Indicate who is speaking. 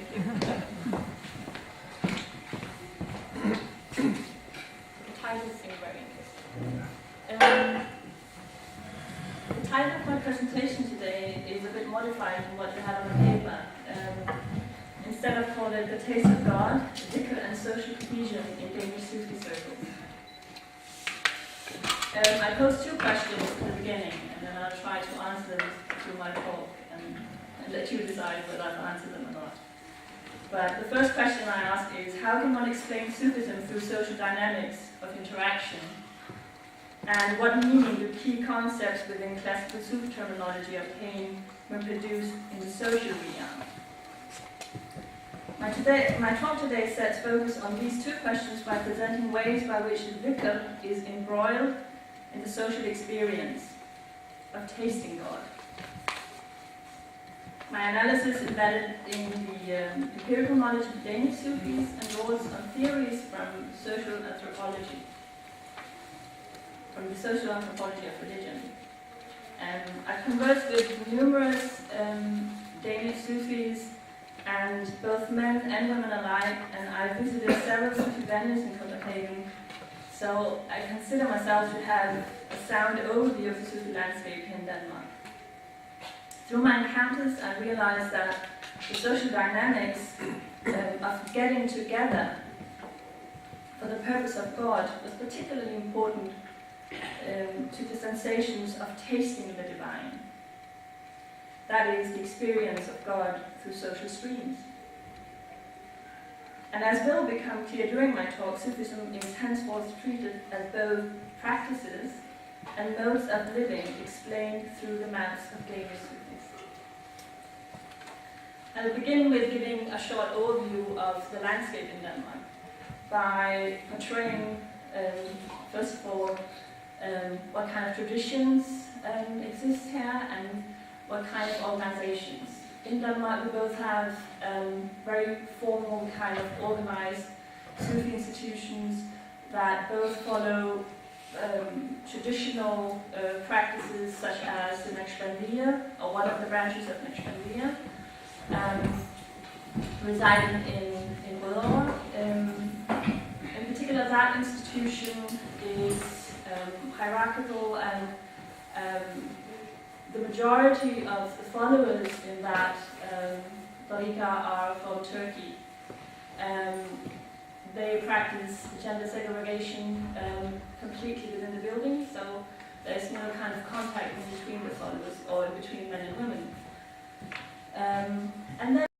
Speaker 1: The title seems very interesting. The title of my presentation today is a bit modified from what you had on the paper. Instead of calling it The Taste of God, Dhikr and Social Cohesion in Danish Sufi Circles. I posed two questions at the beginning, and then I'll try to answer them through my talk, and let you decide whether I'll answer them or not. But the first question I ask is, how can one explain Sufism through social dynamics of interaction? And what meaning do key concepts within classical Sufi terminology obtain when produced in the social realm? My talk today sets focus on these two questions by presenting ways by which the dhikr is embroiled in the social experience of tasting God. My analysis embedded in the empirical knowledge of Danish Sufis and draws on theories from social anthropology, from the social anthropology of religion. I've conversed with numerous Danish Sufis, and both men and women alike, and I've visited several Sufi venues in Copenhagen, so I consider myself to have a sound overview of the Sufi landscape in Denmark. Through my encounters, I realized that the social dynamics of getting together for the purpose of God was particularly important to the sensations of tasting the divine. That is, the experience of God through social streams. And as will become clear during my talk, Sufism is henceforth treated as both practices and modes of living explained through the mouths of Danish Sufis. I'll begin with giving a short overview of the landscape in Denmark by portraying, first of all, what kind of traditions exist here and what kind of organizations. In Denmark, we both have very formal kind of organized Sufi institutions that both follow traditional practices such as the Naqshbandiya, or one of the branches of Naqshbandiya, residing in Rødovre. In particular, that institution is hierarchical, and the majority of the followers in that tariqa are from Turkey. They practice gender segregation completely within the building, so there's no kind of contact in between the followers or in between men and women. And then